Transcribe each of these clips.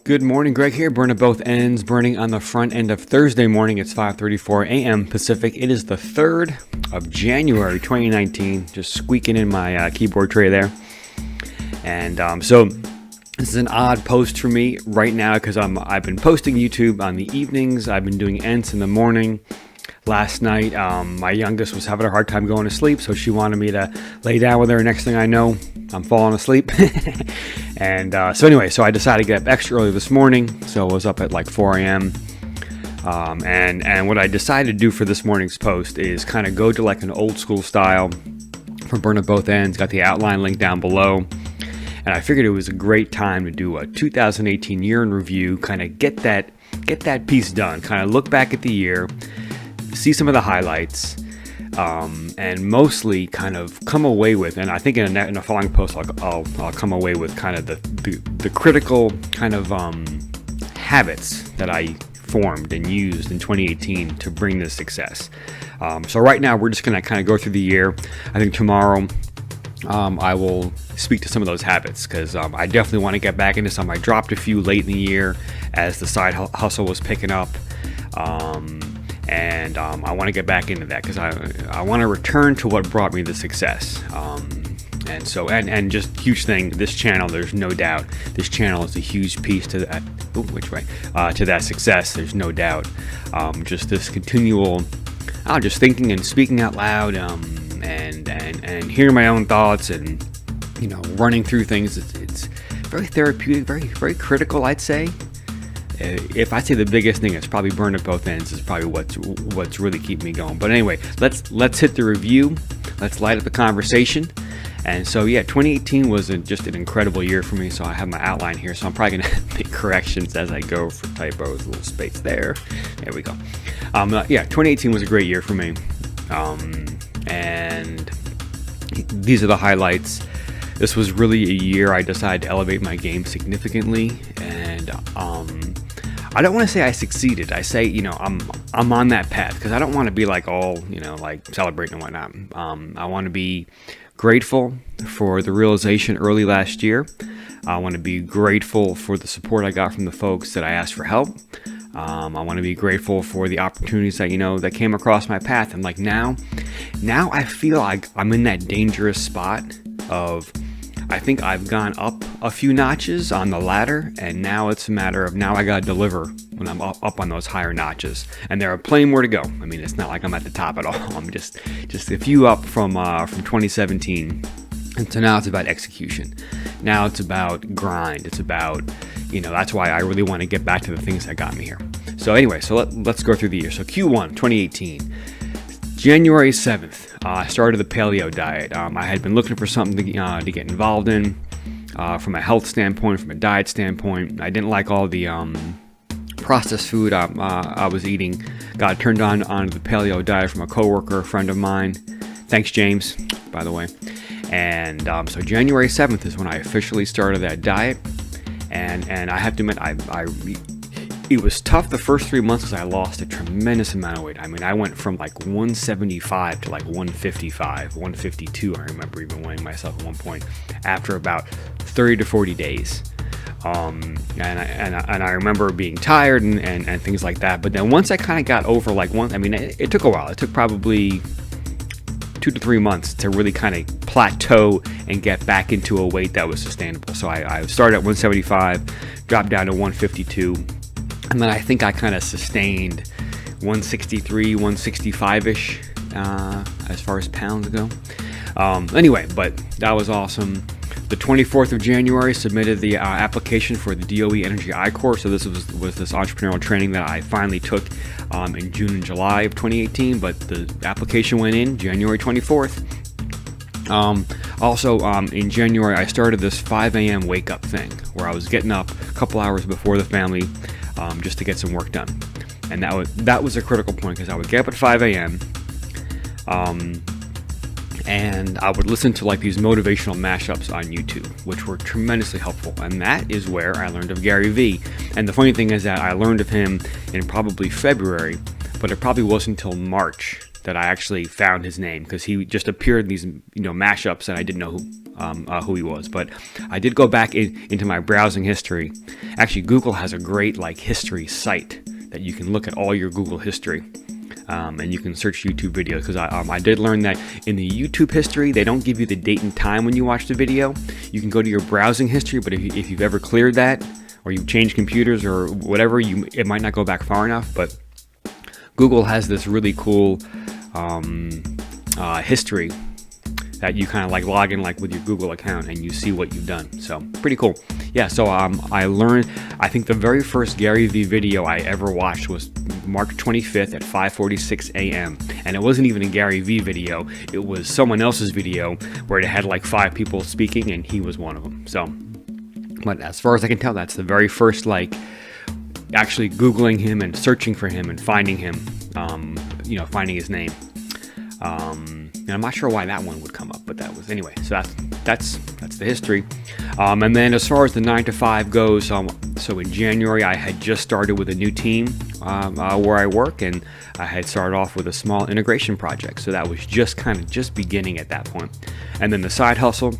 Good morning, Greg here, burning both ends, burning on the front end of Thursday morning. It's 5:34 a.m. Pacific. It is the 3rd of January, 2019, just squeaking in my keyboard tray there. And so this is an odd post for me right now because I've been posting YouTube on the evenings. I've been doing Ents in the morning. Last night, my youngest was having a hard time going to sleep, so she wanted me to lay down with her. Next thing I know, I'm falling asleep. And so I decided to get up extra early this morning. So I was up at like 4 a.m. And what I decided to do for this morning's post is kind of go to like an old school style for Burn at Both Ends. Got the outline link down below. And I figured it was a great time to do a 2018 year in review, kind of get that piece done, kind of look back at the year, see some of the highlights, and mostly kind of come away with, and I think in a following post I'll come away with kind of the critical kind of habits that I formed and used in 2018 to bring this success. So right now we're just going to kind of go through the year. I think tomorrow I will speak to some of those habits because I definitely want to get back into some. I dropped a few late in the year as the side hustle was picking up. And I want to get back into that because I want to return to what brought me the success. And just huge thing, this channel, there's no doubt, this channel is a huge piece to that. To that success, there's no doubt. Just this continual, just thinking and speaking out loud, and hearing my own thoughts, and running through things. It's very therapeutic, very very critical, I'd say. If I say the biggest thing, it's probably Burn at Both Ends is probably what's really keeping me going. But anyway, let's hit the review. Let's light up the conversation. And so 2018 was just an incredible year for me. So I have my outline here. So I'm probably gonna make corrections as I go for typos. A little space there. There we go. 2018 was a great year for me. And these are the highlights. This was really a year I decided to elevate my game significantly, and I don't want to say I succeeded. I say, I'm on that path because I don't want to be like all, like celebrating and whatnot. I want to be grateful for the realization early last year. I want to be grateful for the support I got from the folks that I asked for help. I want to be grateful for the opportunities that, that came across my path. And like now I feel like I'm in that dangerous spot of, I think I've gone up a few notches on the ladder, and now it's a matter of now I gotta deliver when I'm up on those higher notches, and there are plenty more to go. I mean, it's not like I'm at the top at all. I'm just a few up from 2017, and so now it's about execution. Now it's about grind. It's about, that's why I really want to get back to the things that got me here. So anyway, let's go through the year. So Q1 2018. January 7th, I started the paleo diet. I had been looking for something to get involved in from a health standpoint, from a diet standpoint. I didn't like all the processed food I was eating. Got turned on the paleo diet from a coworker, a friend of mine. Thanks, James, by the way. And so January 7th is when I officially started that diet. And I have to admit, it was tough the first 3 months because I lost a tremendous amount of weight. I mean, I went from like 175 to like 155, 152. I remember even weighing myself at one point after about 30 to 40 days. And I remember being tired and things like that. But then once I kind of got over it took a while. It took probably 2 to 3 months to really kind of plateau and get back into a weight that was sustainable. So I started at 175, dropped down to 152. And then I think I kind of sustained 163, 165-ish as far as pounds go. Anyway, but that was awesome. The 24th of January, submitted the application for the DOE Energy I course. So this was this entrepreneurial training that I finally took in June and July of 2018. But the application went in January 24th. Also, in January, I started this 5 a.m. wake up thing where I was getting up a couple hours before the family just to get some work done. And that was a critical point because I would get up at 5 a.m. And I would listen to like these motivational mashups on YouTube, which were tremendously helpful. And that is where I learned of Gary Vee. And the funny thing is that I learned of him in probably February, but it probably wasn't until March that I actually found his name because he just appeared in these mashups and I didn't know who he was. But I did go back into my browsing history. Actually, Google has a great history site that you can look at all your Google history. And you can search YouTube videos, because I did learn that in the YouTube history, they don't give you the date and time when you watch the video. You can go to your browsing history, but if you've ever cleared that, or you've changed computers or whatever, it might not go back far enough. But Google has this really cool history that you kind of log in with your Google account, and you see what you've done. So pretty cool. Yeah, so I learned, I think the very first Gary Vee video I ever watched was March 25th at 5:46 a.m. And it wasn't even a Gary Vee video. It was someone else's video where it had 5 people speaking, and he was one of them. So, but as far as I can tell, that's the very first actually Googling him and searching for him and finding him, finding his name. And I'm not sure why that one would come up, but that was anyway. So that's the history. And then as far as the 9 to 5 goes, so in January I had just started with a new team where I work, and I had started off with a small integration project. So that was just beginning at that point. And then the side hustle,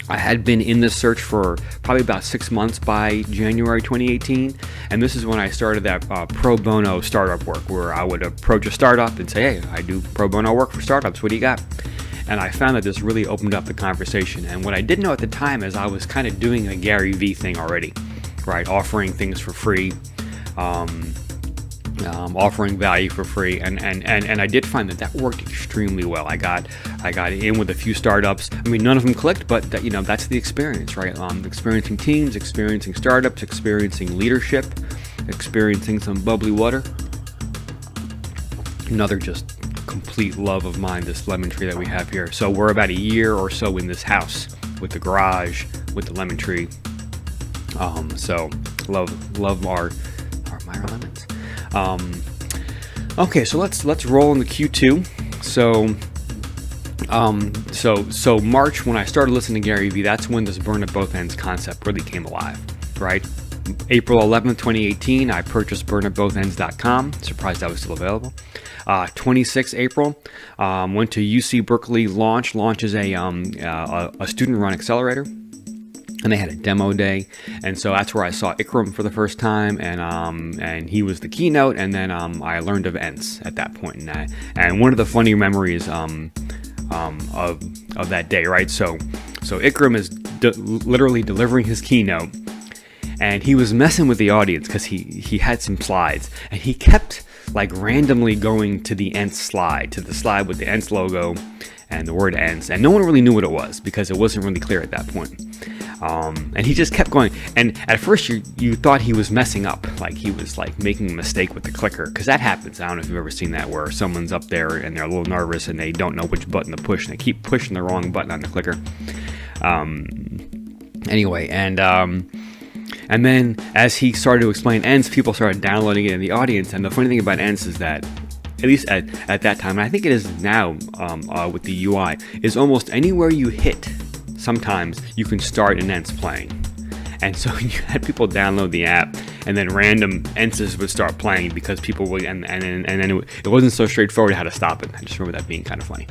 I had been in this search for probably about 6 months by January 2018, and this is when I started that pro bono startup work, where I would approach a startup and say, hey, I do pro bono work for startups, what do you got? And I found that this really opened up the conversation. And what I didn't know at the time is I was kind of doing a Gary Vee thing already, right? Offering things for free, offering value for free, and I did find that worked extremely well. I got in with a few startups. I mean, none of them clicked, but that's the experience, right? Experiencing teams, experiencing startups, experiencing leadership, experiencing some bubbly water. Another just complete love of mine, this lemon tree that we have here. So we're about a year or so in this house with the garage, with the lemon tree. So love our Meyer lemons. Okay, so let's roll into Q2. So March, when I started listening to Gary Vee, that's when this burn at both ends concept really came alive, right? April 11th, 2018, I purchased burnatbothends.com. Surprised that was still available. 26th April, went to UC Berkeley Launch. Launch is a student-run accelerator, and they had a demo day, and so that's where I saw Ikram for the first time, and he was the keynote, and then I learned of ENTs at that point, and one of the funny memories of that day, right? So Ikram is literally delivering his keynote, and he was messing with the audience because he had some slides, and he kept randomly going to the ENTs slide, to the slide with the ENTs logo and the word ENTs, and no one really knew what it was because it wasn't really clear at that point. And he just kept going, and at first you thought he was messing up, he was making a mistake with the clicker, because that happens. I don't know if you've ever seen that, where someone's up there and they're a little nervous and they don't know which button to push, and they keep pushing the wrong button on the clicker. Anyway, and then as he started to explain ENTs, people started downloading it in the audience. And the funny thing about ENTs is that, at least at that time, and I think it is now with the UI, is almost anywhere you hit, sometimes you can start an ENTs playing. And so you had people download the app, and then random ENTs would start playing because people would, and then it wasn't so straightforward how to stop it. I just remember that being kind of funny.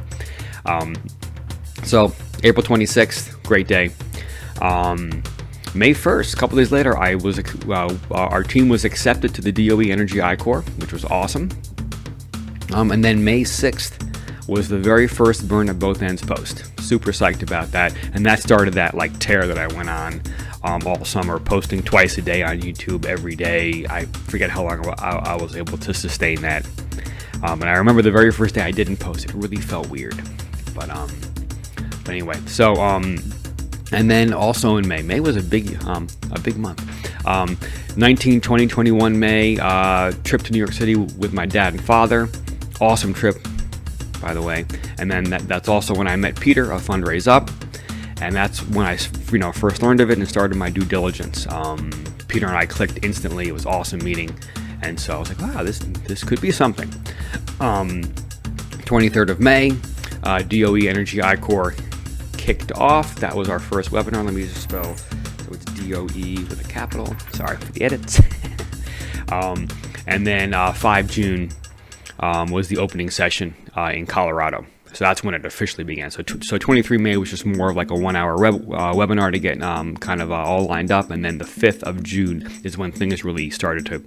So April 26th, great day. May 1st, a couple days later, our team was accepted to the DOE Energy I-Corps, which was awesome. And then May 6th was the very first Burn at Both Ends post. Super psyched about that, and that started that tear that I went on all summer, posting twice a day on YouTube every day. I forget how long I was able to sustain that. And I remember the very first day I didn't post. It really felt weird, but anyway. So and then also in May was a big month. 19, 20, 21 May, trip to New York City with my dad and father. Awesome trip, by the way. And then that's also when I met Peter of Fundraise Up, and that's when I first learned of it and started my due diligence. Peter and I clicked instantly. It was awesome meeting, and so I was like, wow, this could be something. 23rd of May, DOE Energy I-Corps kicked off. That was our first webinar. Let me just spell. So it's DOE with a capital. Sorry for the edits. And then 5 June was the opening session in Colorado. So that's when it officially began. So 23 May was just more of like a 1 hour webinar to get kind of all lined up. And then the 5th of June is when things really started to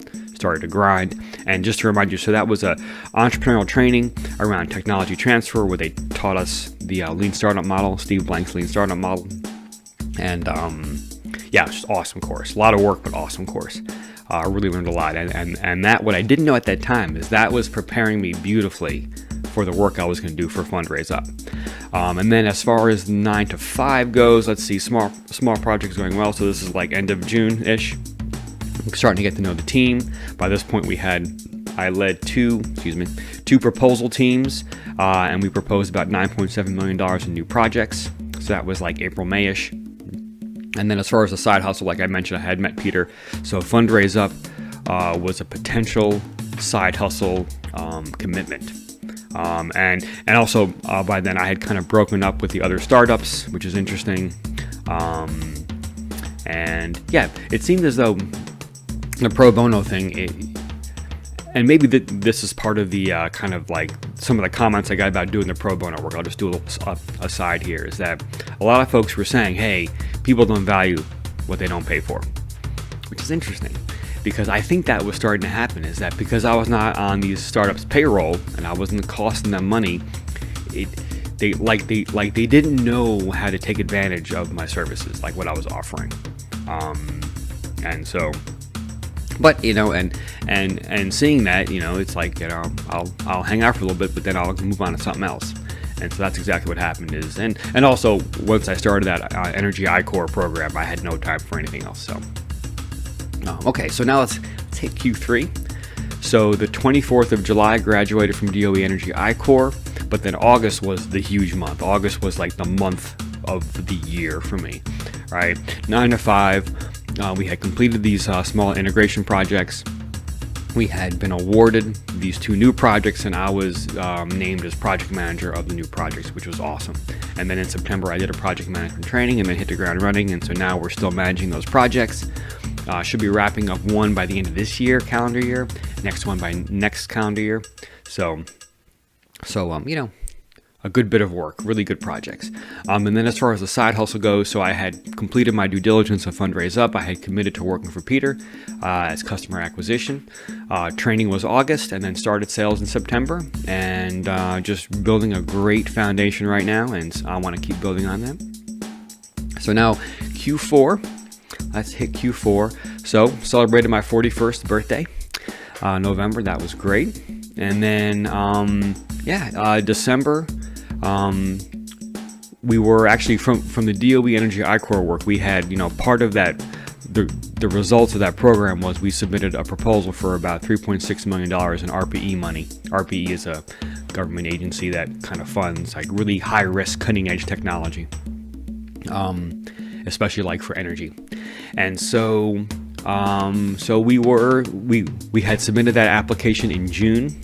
grind. And just to remind you, so that was a entrepreneurial training around technology transfer where they taught us the lean startup model, Steve Blank's lean startup model. And yeah, just awesome course. A lot of work, but awesome course. I really learned a lot. And that, what I didn't know at that time is that was preparing me beautifully for the work I was going to do for Fundraise Up. And then as far as 9 to 5 goes, let's see, small projects going well. So this is like end of June-ish. I'm starting to get to know the team. By this point, I led two proposal teams, and we proposed about $9.7 million in new projects. So that was like April, May-ish. And then as far as the side hustle, like I mentioned, I had met Peter. So Fundraise Up was a potential side hustle commitment. And also by then I had kind of broken up with the other startups, which is interesting. And yeah, it seemed as though the pro bono thing, and maybe this is part of the kind of like some of the comments I got about doing the pro bono work. I'll just do a little aside here, is that a lot of folks were saying, hey, people don't value what they don't pay for, which is interesting. Because I think that was starting to happen, is that because I was not on these startups' payroll and I wasn't costing them money, they didn't know how to take advantage of my services, like what I was offering, and so, but and seeing that, it's like I'll hang out for a little bit, but then I'll move on to something else. And so that's exactly what happened is, and also once I started that Energy iCore program, I had no time for anything else. So. Okay, so now let's hit Q3. So the 24th of July, I graduated from DOE Energy iCore, but then August was the huge month. August was like the month of the year for me, right? 9 to 5, we had completed these small integration projects. We had been awarded these 2 new projects, and I was named as project manager of the new projects, which was awesome. And then in September, I did a project management training and then hit the ground running, and so now we're still managing those projects. Should be wrapping up one by the end of this year, calendar year. Next one by next calendar year. So a good bit of work, really good projects. And then as far as the side hustle goes, so I had completed my due diligence of Fundraise Up. I had committed to working for Peter as customer acquisition. Training was August, and then started sales in September. And just building a great foundation right now, and I want to keep building on that. So now Q4. Let's hit Q4. So celebrated my 41st birthday, November. That was great. And then, December, we were actually from the DOE Energy iCore work. We had, part of that, the results of that program was we submitted a proposal for about $3.6 million in RPE money. RPE is a government agency that kind of funds like really high risk, cutting edge technology. Especially like for energy. And so we had submitted that application in June,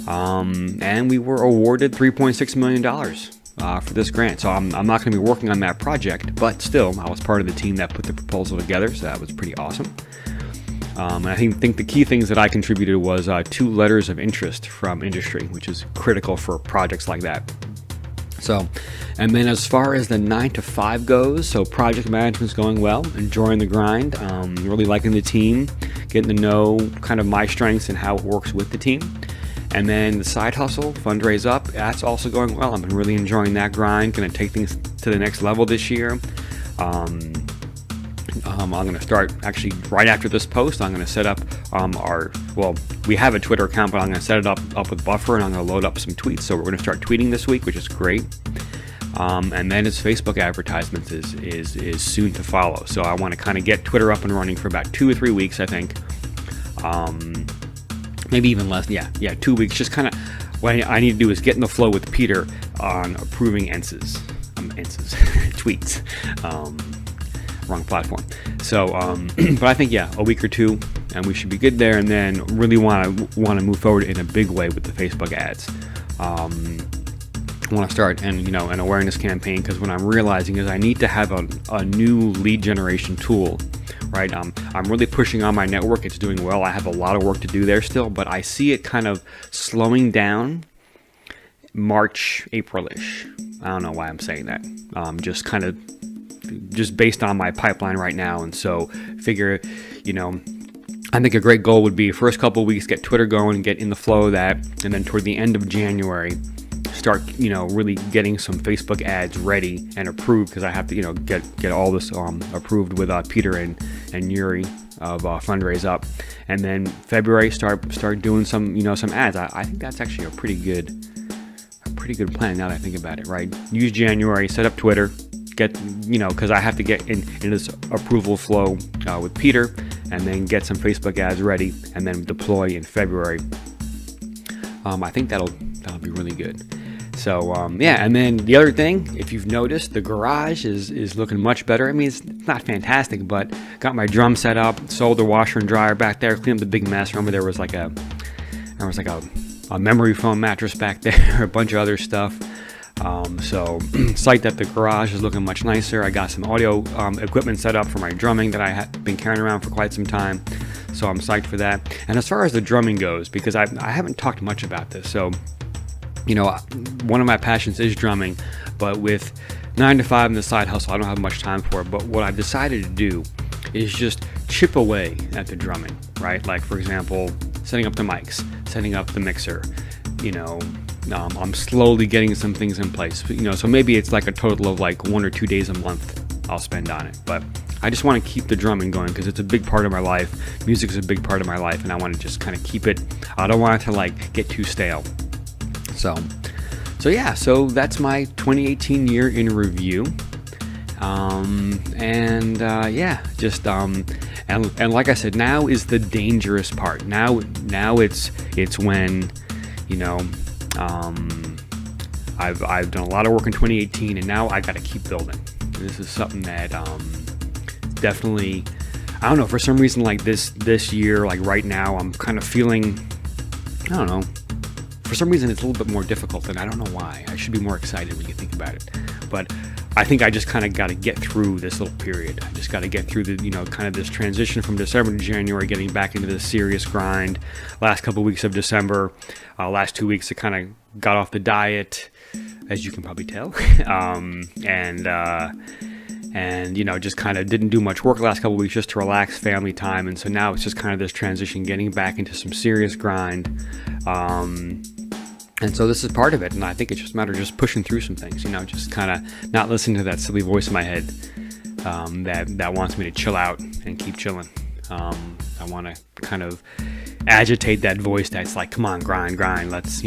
and we were awarded $3.6 million for this grant. So I'm not going to be working on that project, but still, I was part of the team that put the proposal together, so that was pretty awesome. And I think the key things that I contributed was 2 letters of interest from industry, which is critical for projects like that. So, and then as far as the 9 to 5 goes, so project management's going well, enjoying the grind, really liking the team, getting to know kind of my strengths and how it works with the team. And then the side hustle, Fundraise Up, that's also going well. I've been really enjoying that grind, going to take things to the next level this year. I'm going to start, actually, right after this post, I'm going to set up we have a Twitter account, but I'm going to set it up with Buffer, and I'm going to load up some tweets. So we're going to start tweeting this week, which is great. And then its Facebook advertisements is soon to follow. So I want to kind of get Twitter up and running for about 2 or 3 weeks, I think. Maybe even less. Yeah, 2 weeks. Just kind of what I need to do is get in the flow with Peter on approving tweets. Wrong platform. So, but I think a week or 2, and we should be good there. And then really want to move forward in a big way with the Facebook ads. I want to start an awareness campaign, because what I'm realizing is I need to have a new lead generation tool. Right, I'm really pushing on my network. It's doing well. I have a lot of work to do there still, but I see it kind of slowing down March, April-ish. I don't know why I'm saying that. Just based on my pipeline right now. And so figure, I think a great goal would be first couple of weeks, get Twitter going, get in the flow of that. And then toward the end of January, start, really getting some Facebook ads ready and approved, because I have to, get all this approved with Peter and Yuri of Fundraise Up. And then February, start doing some, some ads. I think that's actually a pretty good plan now that I think about it, right? Use January, set up Twitter, get, because I have to get in this approval flow with Peter, and then get some Facebook ads ready, and then deploy in February. I think that'll be really good. So and then the other thing, if you've noticed, the garage is looking much better. I mean, it's not fantastic, but got my drum set up, sold the washer and dryer back there, cleaned up the big mess. Remember, there was like a memory foam mattress back there, a bunch of other stuff. So psyched that the garage is looking much nicer. I got some audio equipment set up for my drumming that I have been carrying around for quite some time. So I'm psyched for that. And as far as the drumming goes, because I haven't talked much about this, so one of my passions is drumming, but with 9 to 5 in the side hustle, I don't have much time for it. But what I've decided to do is just chip away at the drumming, right? Like, for example, setting up the mics, setting up the mixer, I'm slowly getting some things in place, so maybe it's like a total of like 1 or 2 days a month I'll spend on it. But I just want to keep the drumming going because it's a big part of my life. Music is a big part of my life, and I want to just kind of keep it. I don't want it to like get too stale. So that's my 2018 year in review. And like I said, now is the dangerous part. Now it's when, I've done a lot of work in 2018, and now I got to keep building. This is something that definitely, I don't know, for some reason, like this year, like right now, I'm kind of feeling, I don't know, for some reason it's a little bit more difficult, and I don't know why. I should be more excited when you think about it, but I think I just kind of got to get through this little period. I just got to get through the, kind of this transition from December to January, getting back into the serious grind. Last couple of weeks of December, last 2 weeks, I kind of got off the diet, as you can probably tell, and just kind of didn't do much work the last couple of weeks just to relax, family time. And so now it's just kind of this transition, getting back into some serious grind. And so this is part of it, and I think it's just a matter of just pushing through some things, just kind of not listening to that silly voice in my head that wants me to chill out and keep chilling. I want to kind of agitate that voice that's like, come on, grind, let's,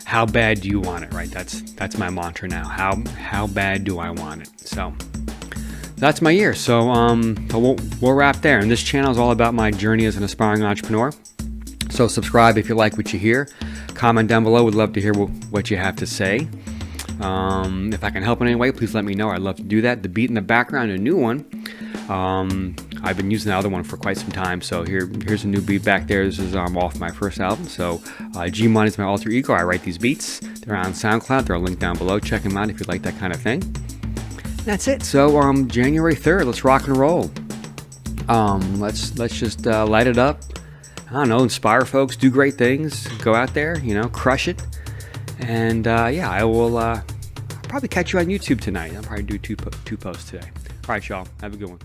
how bad do you want it, right? That's my mantra now. How bad do I want it? So that's my year. So we'll wrap there. And this channel is all about my journey as an aspiring entrepreneur. So subscribe if you like what you hear. Comment down below. Would love to hear what you have to say. If I can help in any way, please let me know. I'd love to do that. The beat in the background, a new one. I've been using the other one for quite some time. So here's a new beat back there. This is off my first album. So G-Mon is my alter ego. I write these beats. They're on SoundCloud. They're linked down below. Check them out if you like that kind of thing. That's it. So January 3rd, let's rock and roll. Let's just light it up. I don't know, inspire folks, do great things, go out there, crush it. And I will probably catch you on YouTube tonight. I'll probably do two posts today. All right, y'all, have a good one.